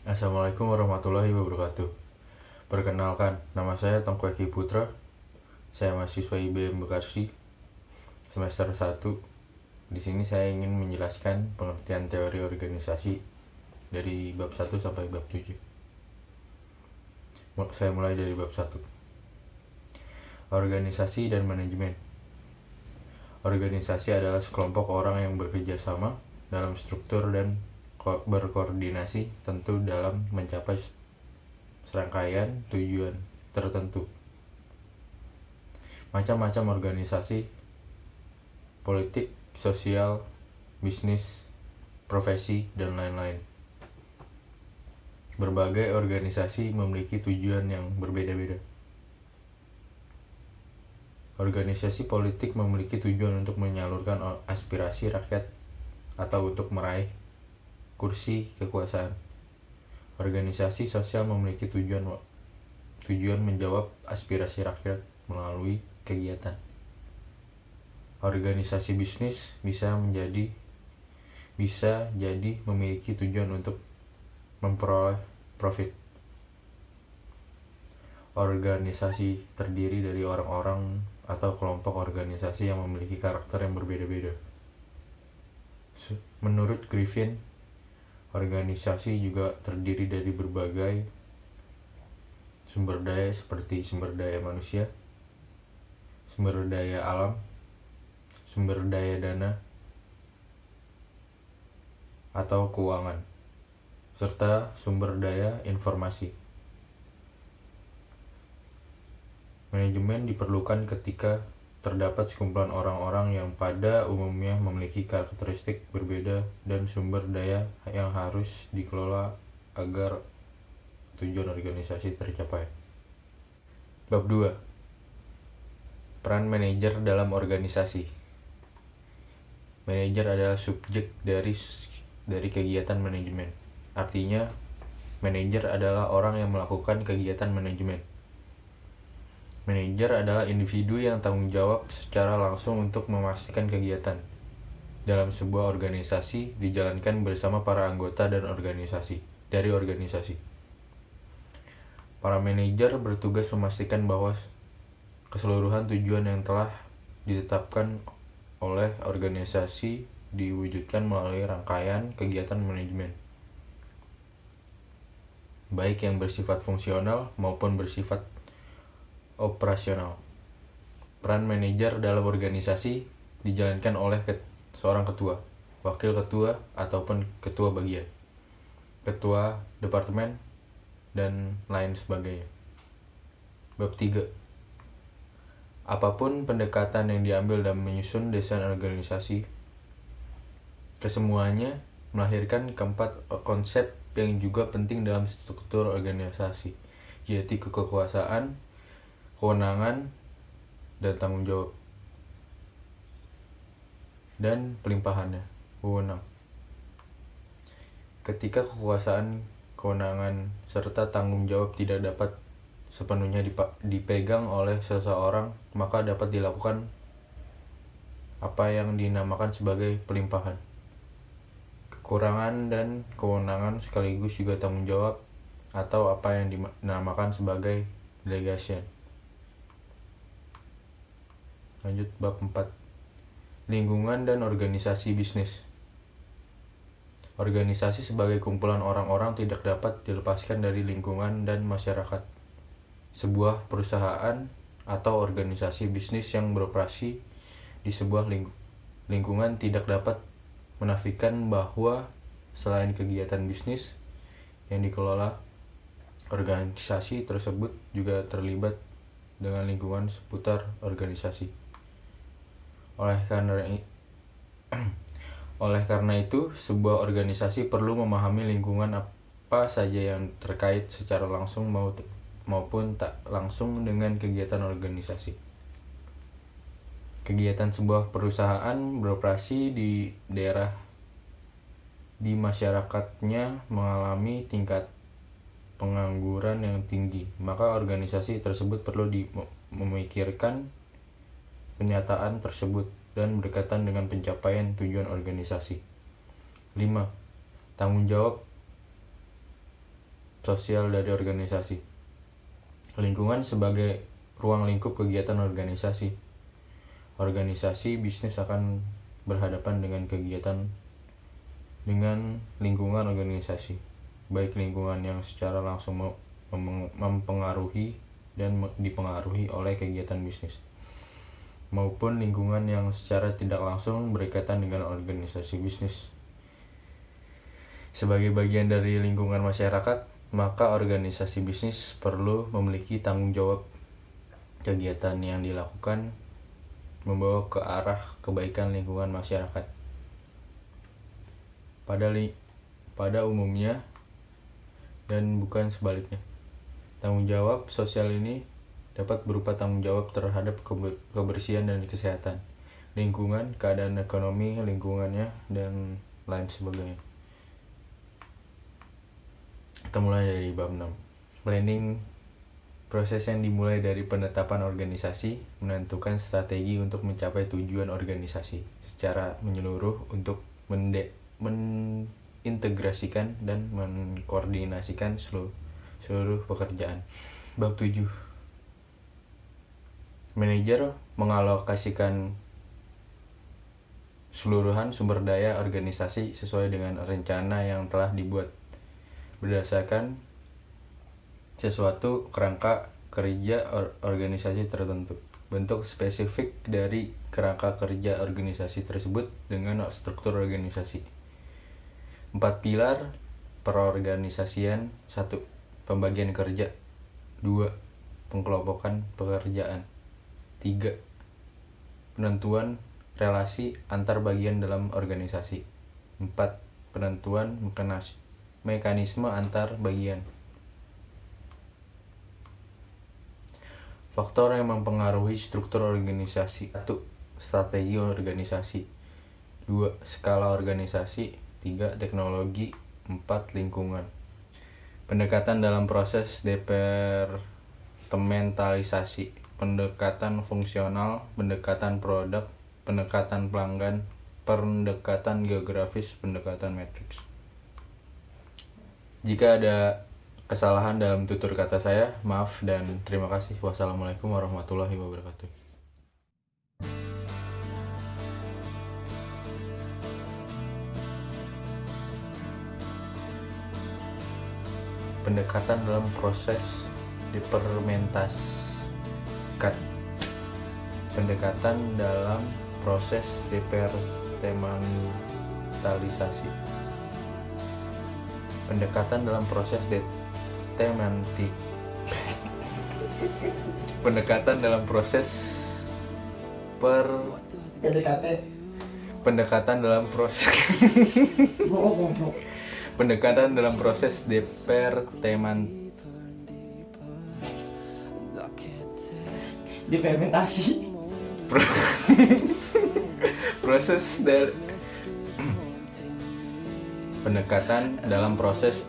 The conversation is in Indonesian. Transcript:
Assalamualaikum warahmatullahi wabarakatuh. Perkenalkan, nama saya Tengku Eki Putra. Saya mahasiswa IBM Bekasi semester 1. Di sini saya ingin menjelaskan pengertian teori organisasi dari bab 1 sampai bab 7. Saya mulai dari bab 1. Organisasi dan manajemen. Organisasi adalah sekelompok orang yang bekerja sama dalam struktur dan berkoordinasi tentu dalam mencapai serangkaian tujuan tertentu. Macam-macam organisasi: politik, sosial, bisnis, profesi, dan lain-lain. Berbagai organisasi memiliki tujuan yang berbeda-beda. Organisasi politik memiliki tujuan untuk menyalurkan aspirasi rakyat atau untuk meraih kursi kekuasaan. Organisasi sosial memiliki tujuan menjawab aspirasi rakyat melalui kegiatan. Organisasi bisnis bisa jadi memiliki tujuan untuk memperoleh profit. Organisasi terdiri dari orang-orang atau kelompok organisasi yang memiliki karakter yang berbeda-beda. Menurut Griffin, organisasi juga terdiri dari berbagai sumber daya seperti sumber daya manusia, sumber daya alam, sumber daya dana atau keuangan, serta sumber daya informasi. Manajemen diperlukan ketika terdapat sekumpulan orang-orang yang pada umumnya memiliki karakteristik berbeda dan sumber daya yang harus dikelola agar tujuan organisasi tercapai. Bab 2. Peran manajer dalam organisasi. Manajer adalah subjek dari kegiatan manajemen. Artinya, manajer adalah orang yang melakukan kegiatan manajemen. Manajer adalah individu yang tanggung jawab secara langsung untuk memastikan kegiatan dalam sebuah organisasi dijalankan bersama para anggota dan organisasi. Para manajer bertugas memastikan bahwa keseluruhan tujuan yang telah ditetapkan oleh organisasi diwujudkan melalui rangkaian kegiatan manajemen, baik yang bersifat fungsional maupun bersifat operasional. Peran manajer dalam organisasi dijalankan oleh seorang ketua, wakil ketua ataupun ketua bagian, ketua departemen, dan lain sebagainya. Bab 3. Apapun pendekatan yang diambil dalam menyusun desain organisasi, kesemuanya melahirkan keempat konsep yang juga penting dalam struktur organisasi, yaitu kekuasaan, kewenangan, dan tanggung jawab, dan pelimpahannya, wewenang. Ketika kekuasaan, kewenangan, serta tanggung jawab tidak dapat sepenuhnya dipegang oleh seseorang, maka dapat dilakukan apa yang dinamakan sebagai pelimpahan. Kekurangan dan kewenangan sekaligus juga tanggung jawab atau apa yang dinamakan sebagai delegation. Lanjut bab 4. Lingkungan dan organisasi bisnis. Organisasi sebagai kumpulan orang-orang tidak dapat dilepaskan dari lingkungan dan masyarakat. Sebuah perusahaan atau organisasi bisnis yang beroperasi di sebuah lingkungan tidak dapat menafikan bahwa selain kegiatan bisnis yang dikelola, organisasi tersebut juga terlibat dengan lingkungan seputar organisasi. Oleh karena itu, sebuah organisasi perlu memahami lingkungan apa saja yang terkait secara langsung maupun tak langsung dengan kegiatan organisasi. Kegiatan sebuah perusahaan beroperasi di daerah di masyarakatnya mengalami tingkat pengangguran yang tinggi, maka organisasi tersebut perlu memikirkan penyataan tersebut dan berkaitan dengan pencapaian tujuan organisasi. 5. Tanggung jawab sosial dari organisasi. Lingkungan sebagai ruang lingkup kegiatan organisasi. Organisasi bisnis akan berhadapan dengan kegiatan dengan lingkungan organisasi, baik lingkungan yang secara langsung mempengaruhi dan dipengaruhi oleh kegiatan bisnis, maupun lingkungan yang secara tidak langsung berkaitan dengan organisasi bisnis. Sebagai bagian dari lingkungan masyarakat, maka organisasi bisnis perlu memiliki tanggung jawab kegiatan yang dilakukan membawa ke arah kebaikan lingkungan masyarakat. Pada umumnya dan bukan sebaliknya. Tanggung jawab sosial ini dapat berupa tanggung jawab terhadap kebersihan dan kesehatan, lingkungan, keadaan ekonomi lingkungannya, dan lain sebagainya. Kita mulai dari bab 6. Planning, proses yang dimulai dari penetapan organisasi, menentukan strategi untuk mencapai tujuan organisasi secara menyeluruh untuk mengintegrasikan dan mengkoordinasikan seluruh pekerjaan. Bab 7. Manajer mengalokasikan seluruhan sumber daya organisasi sesuai dengan rencana yang telah dibuat berdasarkan sesuatu kerangka kerja organisasi tertentu. Bentuk spesifik dari kerangka kerja organisasi tersebut dengan struktur organisasi. 4 pilar perorganisasian. 1. Pembagian kerja. 2. Pengkelompokan pekerjaan. 3. Penentuan relasi antar bagian dalam organisasi. 4. Penentuan mekanisme antar bagian. Faktor yang mempengaruhi struktur organisasi. 1. Strategi organisasi. 2. Skala organisasi. 3. Teknologi. 4. Lingkungan. Pendekatan dalam proses departementalisasi. Pendekatan fungsional, pendekatan produk, pendekatan pelanggan, pendekatan geografis, pendekatan matriks. Jika ada kesalahan dalam tutur kata saya, maaf dan terima kasih. Wassalamualaikum warahmatullahi wabarakatuh. Pendekatan dalam proses pendekatan dalam proses departementalisasi. Pendekatan dalam proses pendekatan dalam proses pendekatan dalam proses pendekatan dalam proses difermentasi. Pendekatan dalam proses